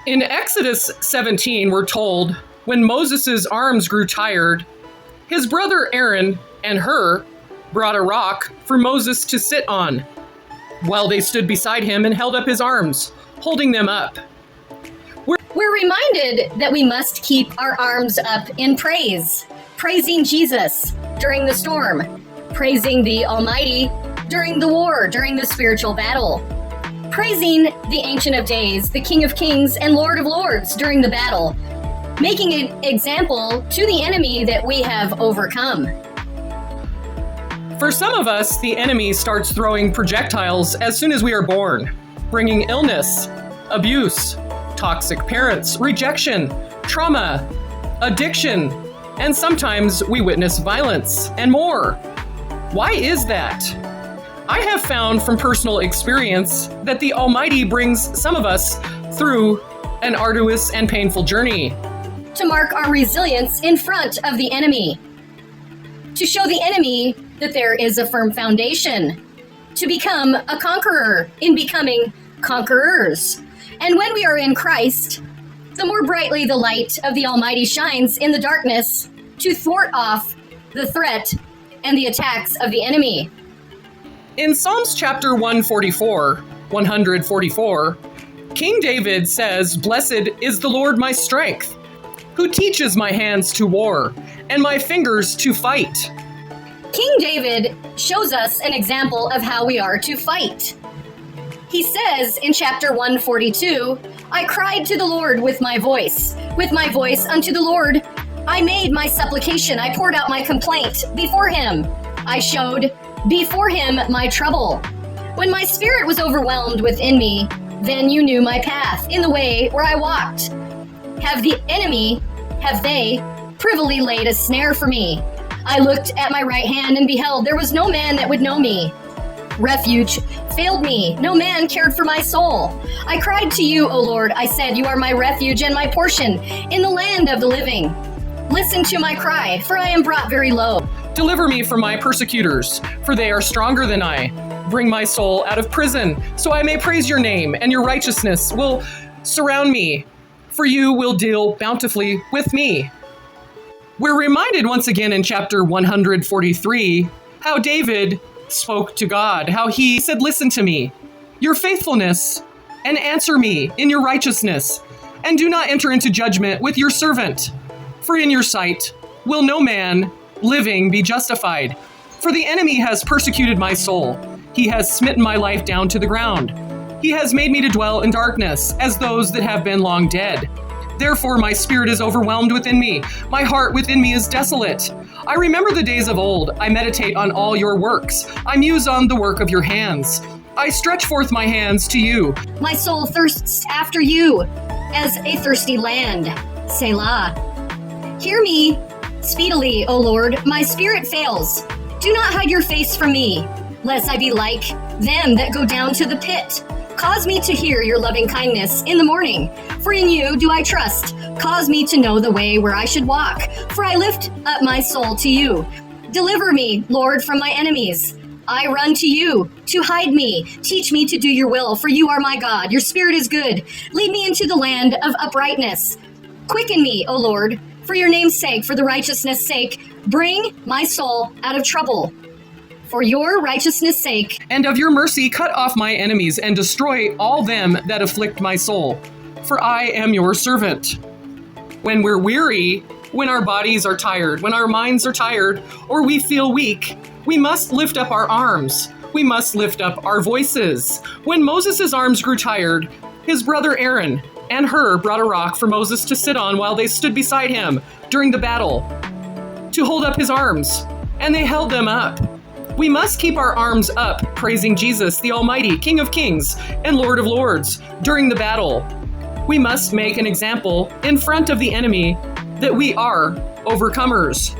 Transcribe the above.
In Exodus 17, we're told, when Moses' arms grew tired, his brother Aaron and Hur brought a rock for Moses to sit on, while they stood beside him and held up his arms, holding them up. We're reminded that we must keep our arms up in praise, praising Jesus during the storm, praising the Almighty during the war, during the spiritual battle, praising the Ancient of Days, the King of Kings and Lord of Lords during the battle, making an example to the enemy that we have overcome. For some of us, the enemy starts throwing projectiles as soon as we are born, bringing illness, abuse, toxic parents, rejection, trauma, addiction, and sometimes we witness violence and more. Why is that? I have found from personal experience that the Almighty brings some of us through an arduous and painful journey to mark our resilience in front of the enemy, to show the enemy that there is a firm foundation, to become a conqueror in becoming conquerors. And when we are in Christ, the more brightly the light of the Almighty shines in the darkness to thwart off the threat and the attacks of the enemy. In Psalms chapter 144, King David says, "Blessed is the Lord my strength, who teaches my hands to war and my fingers to fight." King David shows us an example of how we are to fight. He says in chapter 142, "I cried to the Lord with my voice unto the Lord. I made my supplication, I poured out my complaint before him. I showed before him my trouble. When my spirit was overwhelmed within me, then you knew my path in the way where I walked. Have they privily laid a snare for me? I looked at my right hand and beheld there was no man that would know me. Refuge failed me, no man cared for my soul. I cried to you, O Lord, I said, you are my refuge and my portion in the land of the living. Listen to my cry, for I am brought very low. Deliver me from my persecutors, for they are stronger than I. Bring my soul out of prison, so I may praise your name, and your righteousness will surround me, for you will deal bountifully with me." We're reminded once again in chapter 143 how David spoke to God, how he said, "Listen to me, your faithfulness, and answer me in your righteousness, and do not enter into judgment with your servant. For in your sight will no man living be justified. For the enemy has persecuted my soul. He has smitten my life down to the ground. He has made me to dwell in darkness, as those that have been long dead. Therefore my spirit is overwhelmed within me. My heart within me is desolate. I remember the days of old. I meditate on all your works. I muse on the work of your hands. I stretch forth my hands to you. My soul thirsts after you, as a thirsty land. Selah. Hear me speedily, O Lord. My spirit fails. Do not hide your face from me, lest I be like them that go down to the pit. Cause me to hear your loving kindness in the morning, for in you do I trust. Cause me to know the way where I should walk, for I lift up my soul to you. Deliver me, Lord, from my enemies. I run to you to hide me. Teach me to do your will, for you are my God. Your spirit is good. Lead me into the land of uprightness. Quicken me, O Lord, for your name's sake, for the righteousness' sake. Bring my soul out of trouble. For your righteousness' sake. And of your mercy cut off my enemies and destroy all them that afflict my soul. For I am your servant. When we're weary, when our bodies are tired, when our minds are tired, or we feel weak, we must lift up our arms. We must lift up our voices. When Moses' arms grew tired, his brother Aaron and Hur brought a rock for Moses to sit on while they stood beside him during the battle, to hold up his arms, and they held them up. We must keep our arms up, praising Jesus, the Almighty, King of Kings and Lord of Lords, during the battle. We must make an example in front of the enemy that we are overcomers.